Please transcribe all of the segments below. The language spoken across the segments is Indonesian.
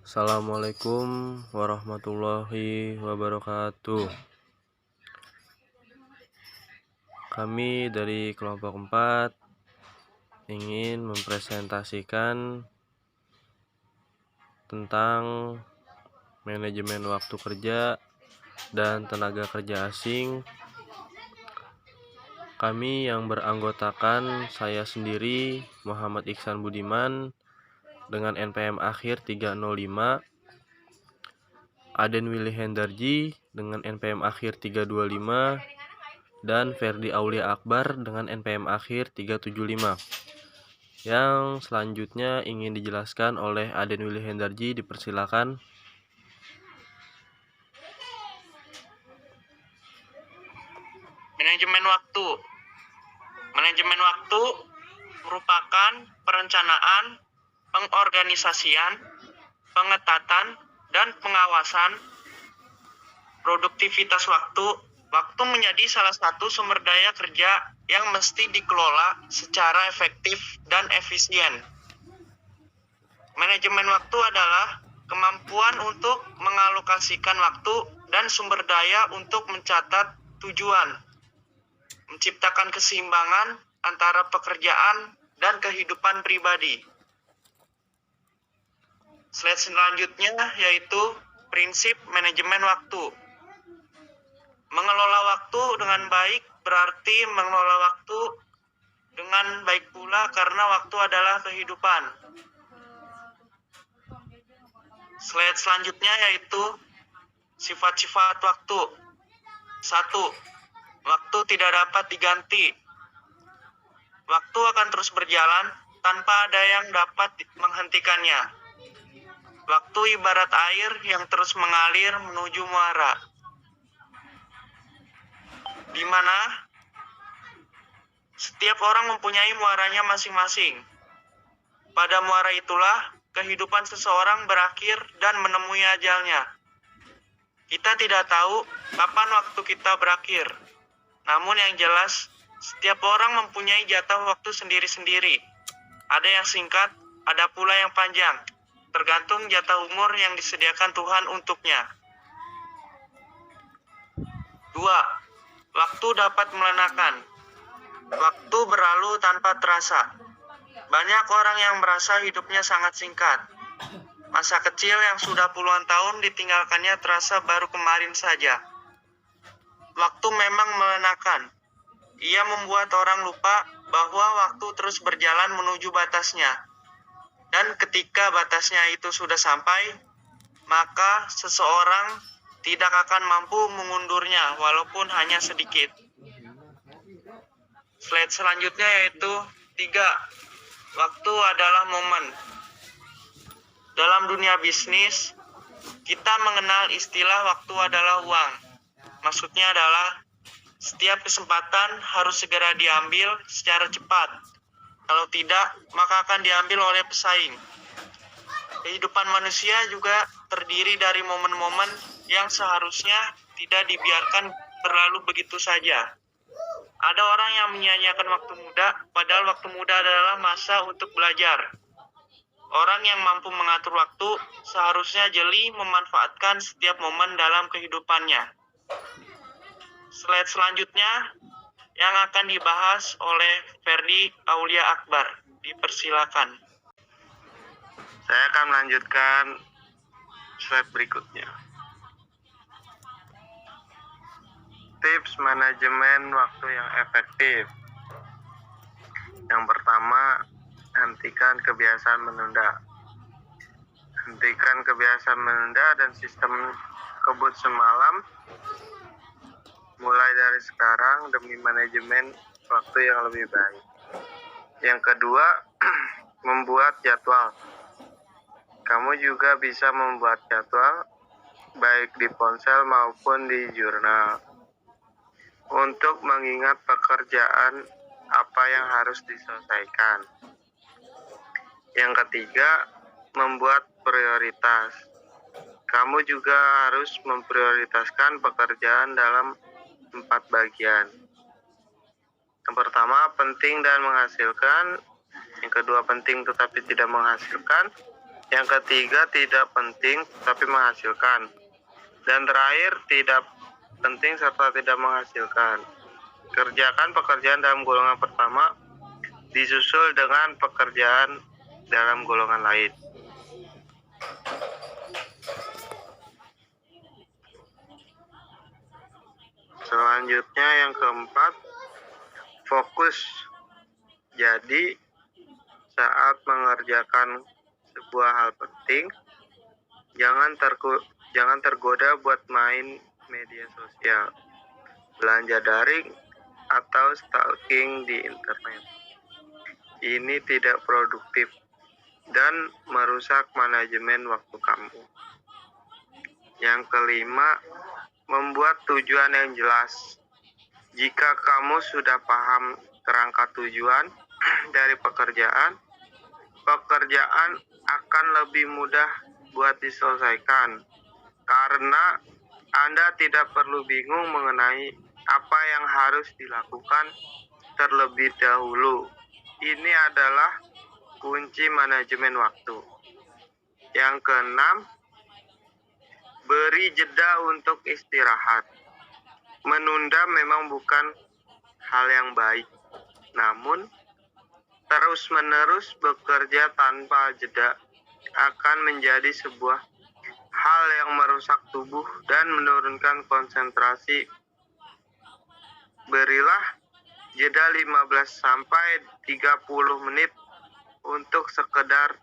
Assalamualaikum warahmatullahi wabarakatuh. Kami dari kelompok 4 ingin mempresentasikan tentang manajemen waktu kerja dan tenaga kerja asing. Kami yang beranggotakan saya sendiri, Muhammad Iksan Budiman, dengan NPM akhir 305, Aden Willy Hendarji dengan NPM akhir 325, dan Ferdi Aulia Akbar dengan NPM akhir 375. Yang selanjutnya ingin dijelaskan oleh Aden Willy Hendarji, dipersilakan. Manajemen waktu. Manajemen waktu merupakan perencanaan, pengorganisasian, pengetatan, dan pengawasan produktivitas waktu. Waktu menjadi salah satu sumber daya kerja yang mesti dikelola secara efektif dan efisien. Manajemen waktu adalah kemampuan untuk mengalokasikan waktu dan sumber daya untuk mencatat tujuan, menciptakan keseimbangan antara pekerjaan dan kehidupan pribadi. Slide selanjutnya yaitu prinsip manajemen waktu. Mengelola waktu dengan baik berarti mengelola waktu dengan baik pula karena waktu adalah kehidupan. Slide selanjutnya yaitu sifat-sifat waktu. 1. Waktu tidak dapat diganti. Waktu akan terus berjalan tanpa ada yang dapat menghentikannya. Waktu ibarat air yang terus mengalir menuju muara, di mana setiap orang mempunyai muaranya masing-masing. Pada muara itulah kehidupan seseorang berakhir dan menemui ajalnya. Kita tidak tahu kapan waktu kita berakhir. Namun yang jelas, setiap orang mempunyai jatah waktu sendiri-sendiri. Ada yang singkat, ada pula yang panjang. Tergantung jatah umur yang disediakan Tuhan untuknya. 2. Waktu dapat melenakan. Waktu berlalu tanpa terasa. Banyak orang yang merasa hidupnya sangat singkat. Masa kecil yang sudah puluhan tahun ditinggalkannya terasa baru kemarin saja. Waktu memang melenakan. Ia membuat orang lupa bahwa waktu terus berjalan menuju batasnya. Dan ketika batasnya itu sudah sampai, maka seseorang tidak akan mampu mengundurnya walaupun hanya sedikit. Slide selanjutnya yaitu 3. Waktu adalah momen. Dalam dunia bisnis, kita mengenal istilah waktu adalah uang. Maksudnya adalah setiap kesempatan harus segera diambil secara cepat. Kalau tidak, maka akan diambil oleh pesaing. Kehidupan manusia juga terdiri dari momen-momen yang seharusnya tidak dibiarkan berlalu begitu saja. Ada orang yang menyia-nyiakan waktu muda, padahal waktu muda adalah masa untuk belajar. Orang yang mampu mengatur waktu seharusnya jeli memanfaatkan setiap momen dalam kehidupannya. Slide selanjutnya yang akan dibahas oleh Ferdi Aulia Akbar. Dipersilakan. Saya akan melanjutkan slide berikutnya. Tips manajemen waktu yang efektif. Yang pertama, hentikan kebiasaan menunda. Hentikan kebiasaan menunda dan sistem kebut semalam mulai dari sekarang demi manajemen waktu yang lebih baik. Yang kedua, membuat jadwal. Kamu juga bisa membuat jadwal baik di ponsel maupun di jurnal untuk mengingat pekerjaan apa yang harus diselesaikan. Yang ketiga, membuat prioritas. Kamu juga harus memprioritaskan pekerjaan dalam 4 bagian. Yang pertama, penting dan menghasilkan. Yang kedua, penting tetapi tidak menghasilkan. Yang ketiga, tidak penting tapi menghasilkan. Dan terakhir, tidak penting serta tidak menghasilkan. Kerjakan pekerjaan dalam golongan pertama disusul dengan pekerjaan dalam golongan lain. Selanjutnya yang keempat, fokus. Jadi, saat mengerjakan sebuah hal penting, jangan tergoda buat main media sosial, belanja daring, atau stalking di internet. Ini tidak produktif dan merusak manajemen waktu kamu. Yang kelima, membuat tujuan yang jelas. Jika kamu sudah paham kerangka tujuan dari pekerjaan akan lebih mudah buat diselesaikan karena Anda tidak perlu bingung mengenai apa yang harus dilakukan terlebih dahulu. Ini adalah kunci manajemen waktu. Yang keenam, beri jeda untuk istirahat. Menunda memang bukan hal yang baik, namun terus-menerus bekerja tanpa jeda akan menjadi sebuah hal yang merusak tubuh dan menurunkan konsentrasi. Berilah jeda 15-30 menit untuk sekedar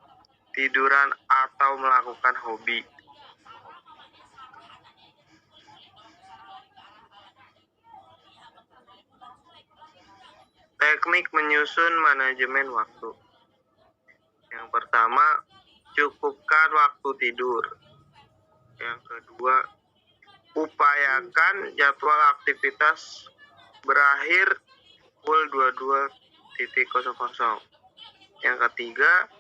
tiduran atau melakukan hobi. Teknik menyusun manajemen waktu. Yang pertama, cukupkan waktu tidur. Yang kedua, upayakan jadwal aktivitas berakhir pukul 22.00. Yang ketiga,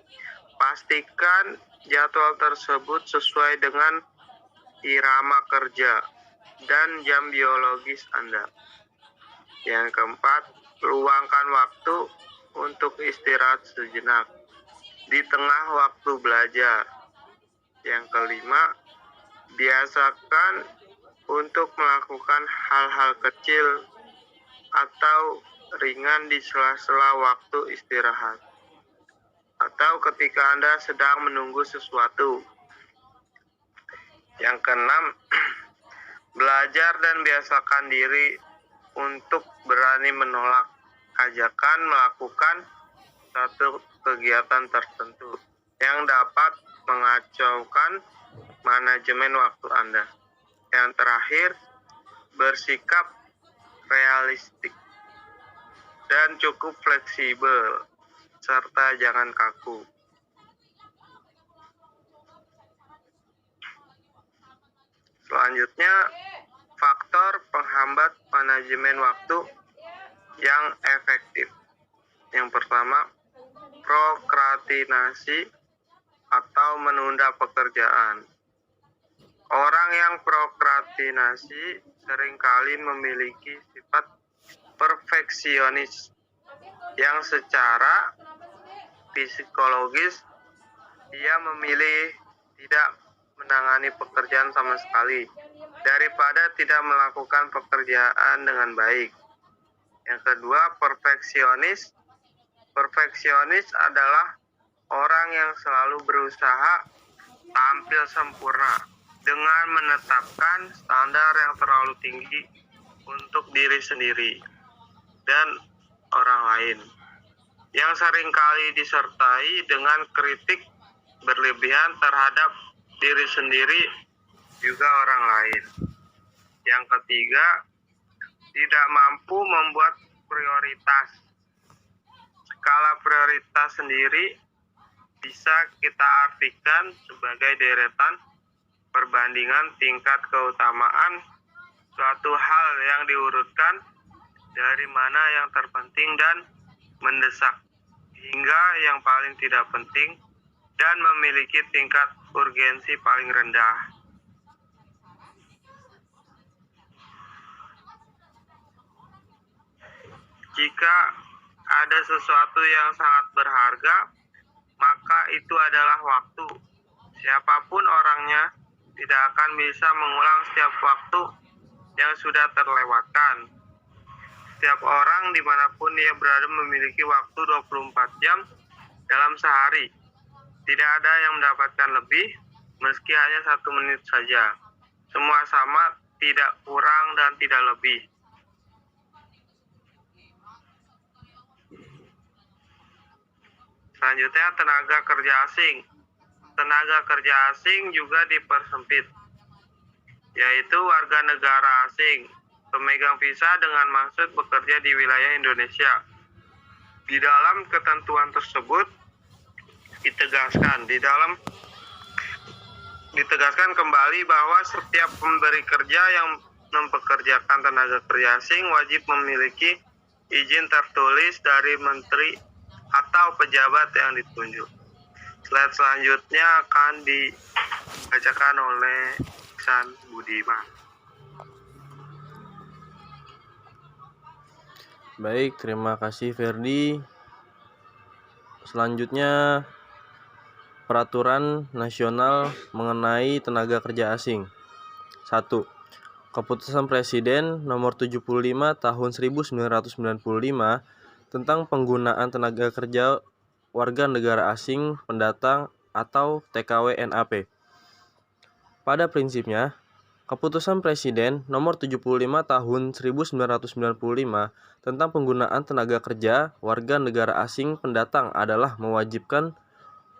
pastikan jadwal tersebut sesuai dengan irama kerja dan jam biologis Anda. Yang keempat, luangkan waktu untuk istirahat sejenak di tengah waktu belajar. Yang kelima, biasakan untuk melakukan hal-hal kecil atau ringan di sela-sela waktu istirahat atau ketika Anda sedang menunggu sesuatu. Yang keenam, belajar dan biasakan diri untuk berani menolak ajakan melakukan satu kegiatan tertentu yang dapat mengacaukan manajemen waktu Anda. Yang terakhir, bersikap realistik dan cukup fleksibel, serta jangan kaku. Selanjutnya, faktor penghambat manajemen waktu yang efektif. Yang pertama, prokrastinasi atau menunda pekerjaan. Orang yang prokrastinasi seringkali memiliki sifat perfeksionis yang secara psikologis dia memilih tidak menangani pekerjaan sama sekali daripada tidak melakukan pekerjaan dengan baik. Yang kedua, perfeksionis. Perfeksionis adalah orang yang selalu berusaha tampil sempurna dengan menetapkan standar yang terlalu tinggi untuk diri sendiri dan orang lain, yang seringkali disertai dengan kritik berlebihan terhadap diri sendiri juga orang lain. Yang ketiga, tidak mampu membuat prioritas. Skala prioritas sendiri bisa kita artikan sebagai deretan perbandingan tingkat keutamaan suatu hal yang diurutkan dari mana yang terpenting dan mendesak hingga yang paling tidak penting dan memiliki tingkat urgensi paling rendah. Jika ada sesuatu yang sangat berharga, maka itu adalah waktu. Siapapun orangnya tidak akan bisa mengulang setiap waktu yang sudah terlewatkan. Setiap orang dimanapun dia berada memiliki waktu 24 jam dalam sehari. Tidak ada yang mendapatkan lebih, meski hanya 1 menit saja. Semua sama, tidak kurang dan tidak lebih. Selanjutnya, tenaga kerja asing. Tenaga kerja asing juga dipersempit, yaitu warga negara asing, pemegang visa dengan maksud bekerja di wilayah Indonesia. Di dalam ketentuan tersebut ditegaskan kembali bahwa setiap pemberi kerja yang mempekerjakan tenaga kerja asing wajib memiliki izin tertulis dari menteri atau pejabat yang ditunjuk. Slide selanjutnya akan dibacakan oleh Iksan Budiman. Baik, terima kasih Ferdi. Selanjutnya, Peraturan Nasional mengenai Tenaga Kerja Asing. 1. Keputusan Presiden Nomor 75 Tahun 1995 tentang penggunaan tenaga kerja warga negara asing pendatang atau TKW-NAP. Pada prinsipnya, Keputusan Presiden Nomor 75 Tahun 1995 tentang penggunaan tenaga kerja warga negara asing pendatang adalah mewajibkan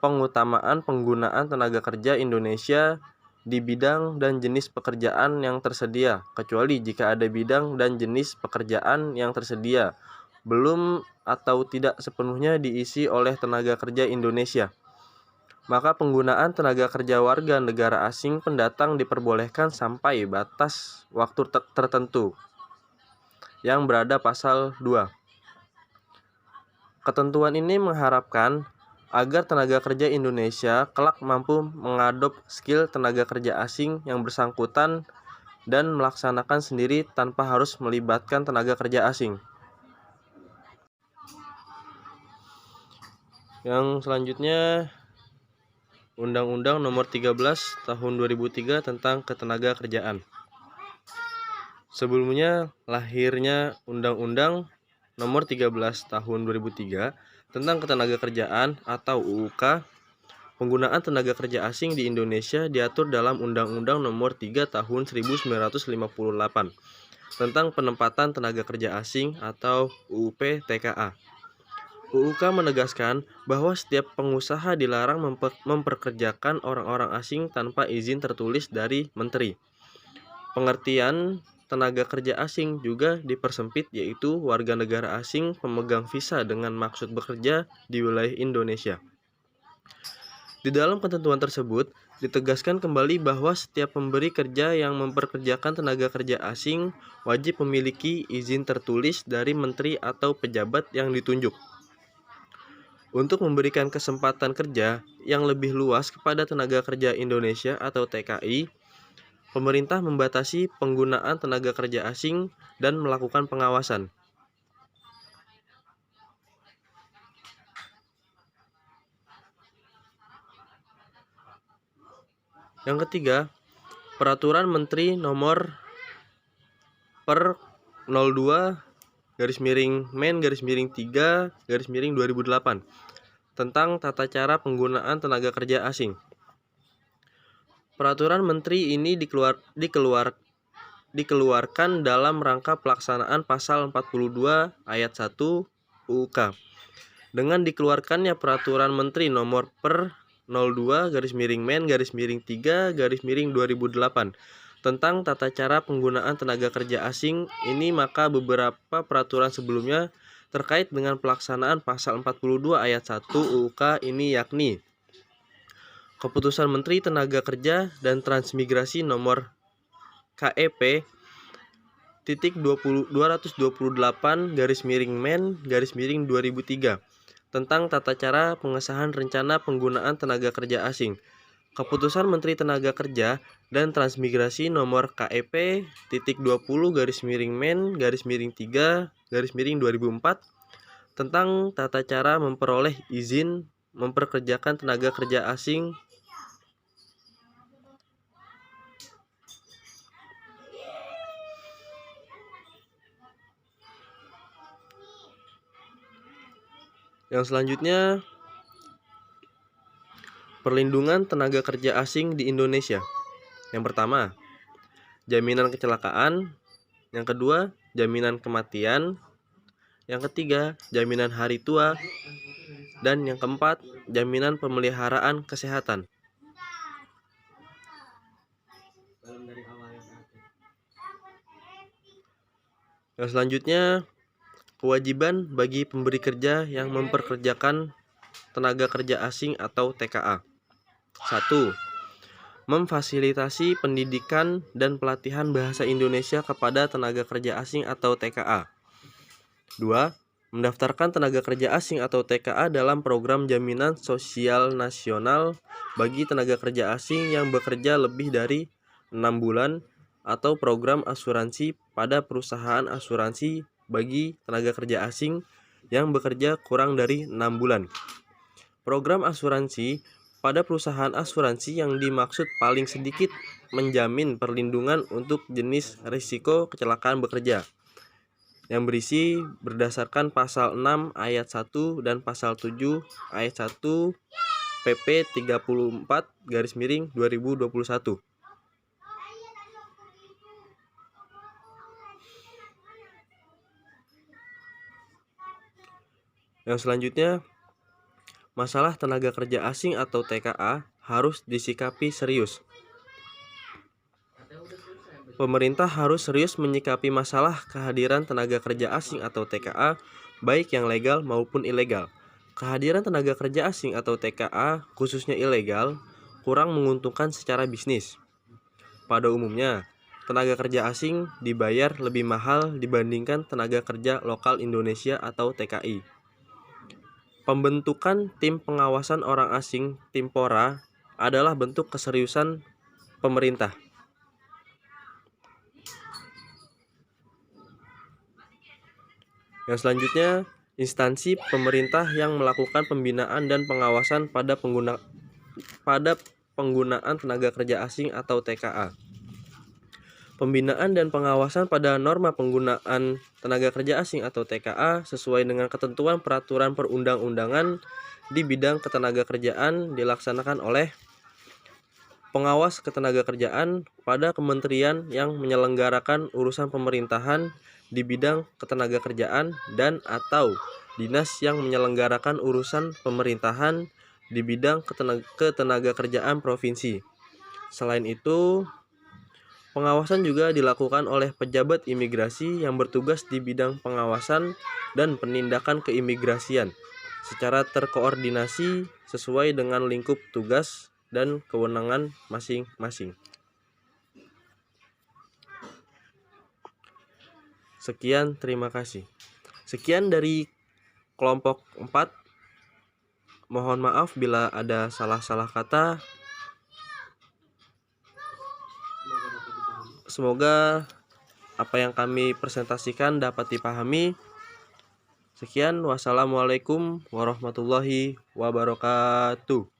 pengutamaan penggunaan tenaga kerja Indonesia di bidang dan jenis pekerjaan yang tersedia, kecuali jika ada bidang dan jenis pekerjaan yang tersedia belum atau tidak sepenuhnya diisi oleh tenaga kerja Indonesia. Maka penggunaan tenaga kerja warga negara asing pendatang diperbolehkan sampai batas waktu tertentu yang berada pasal 2. Ketentuan ini mengharapkan agar tenaga kerja Indonesia kelak mampu mengadop skill tenaga kerja asing yang bersangkutan dan melaksanakan sendiri tanpa harus melibatkan tenaga kerja asing. Yang selanjutnya, Undang-Undang Nomor 13 Tahun 2003 tentang Ketenaga Kerjaan. Sebelumnya lahirnya Undang-Undang Nomor 13 Tahun 2003 tentang Ketenaga Kerjaan atau UUK. Penggunaan tenaga kerja asing di Indonesia diatur dalam Undang-Undang Nomor 3 Tahun 1958 tentang Penempatan Tenaga Kerja Asing atau UUP-TKA. UUK menegaskan bahwa setiap pengusaha dilarang memperkerjakan orang-orang asing tanpa izin tertulis dari menteri. Pengertian tenaga kerja asing juga dipersempit, yaitu warga negara asing pemegang visa dengan maksud bekerja di wilayah Indonesia. Di dalam ketentuan tersebut, ditegaskan kembali bahwa setiap pemberi kerja yang memperkerjakan tenaga kerja asing wajib memiliki izin tertulis dari menteri atau pejabat yang ditunjuk. Untuk memberikan kesempatan kerja yang lebih luas kepada tenaga kerja Indonesia atau TKI, pemerintah membatasi penggunaan tenaga kerja asing dan melakukan pengawasan. Yang ketiga, Peraturan Menteri Nomor per 02/Men/3/2008 tentang tata cara penggunaan tenaga kerja asing. Peraturan Menteri ini dikeluarkan dalam rangka pelaksanaan Pasal 42 Ayat 1 UUK. Dengan dikeluarkannya Peraturan Menteri Nomor per 02/Men/3/2008 tentang tata cara penggunaan tenaga kerja asing ini, maka beberapa peraturan sebelumnya terkait dengan pelaksanaan Pasal 42 Ayat 1 UUK ini, yakni Keputusan Menteri Tenaga Kerja dan Transmigrasi Nomor KEP /228/Men/2003 tentang tata cara pengesahan rencana penggunaan tenaga kerja asing. Keputusan Menteri Tenaga Kerja dan Transmigrasi Nomor KEP /20Men/3/2004 tentang tata cara memperoleh izin memperkerjakan tenaga kerja asing Yang selanjutnya, perlindungan tenaga kerja asing di Indonesia. Yang pertama, jaminan kecelakaan. Yang kedua, jaminan kematian. Yang ketiga, jaminan hari tua. Dan yang keempat, jaminan pemeliharaan kesehatan. Yang selanjutnya, kewajiban bagi pemberi kerja yang memperkerjakan tenaga kerja asing atau TKA. 1. Memfasilitasi pendidikan dan pelatihan bahasa Indonesia kepada tenaga kerja asing atau TKA. 2. Mendaftarkan tenaga kerja asing atau TKA dalam program jaminan sosial nasional bagi tenaga kerja asing yang bekerja lebih dari 6 bulan atau program asuransi pada perusahaan asuransi bagi tenaga kerja asing yang bekerja kurang dari 6 bulan. Program asuransi pada perusahaan asuransi yang dimaksud paling sedikit menjamin perlindungan untuk jenis risiko kecelakaan bekerja yang berisi berdasarkan pasal 6 ayat 1 dan pasal 7 ayat 1 PP 34/2021. Yang selanjutnya, masalah tenaga kerja asing atau TKA harus disikapi serius. Pemerintah harus serius menyikapi masalah kehadiran tenaga kerja asing atau TKA, baik yang legal maupun ilegal. Kehadiran tenaga kerja asing atau TKA, khususnya ilegal, kurang menguntungkan secara bisnis. Pada umumnya, tenaga kerja asing dibayar lebih mahal dibandingkan tenaga kerja lokal Indonesia atau TKI. Pembentukan tim pengawasan orang asing (Timpora) adalah bentuk keseriusan pemerintah. Yang selanjutnya, instansi pemerintah yang melakukan pembinaan dan pengawasan pada penggunaan tenaga kerja asing atau TKA. Pembinaan dan pengawasan pada norma penggunaan tenaga kerja asing atau TKA sesuai dengan ketentuan peraturan perundang-undangan di bidang ketenagakerjaan dilaksanakan oleh pengawas ketenagakerjaan pada kementerian yang menyelenggarakan urusan pemerintahan di bidang ketenagakerjaan dan atau dinas yang menyelenggarakan urusan pemerintahan di bidang ketenagakerjaan provinsi. Selain itu, pengawasan juga dilakukan oleh pejabat imigrasi yang bertugas di bidang pengawasan dan penindakan keimigrasian secara terkoordinasi sesuai dengan lingkup tugas dan kewenangan masing-masing. Sekian, terima kasih. Sekian dari kelompok 4. Mohon maaf bila ada salah-salah kata. Semoga apa yang kami presentasikan dapat dipahami. Sekian, wassalamualaikum warahmatullahi wabarakatuh.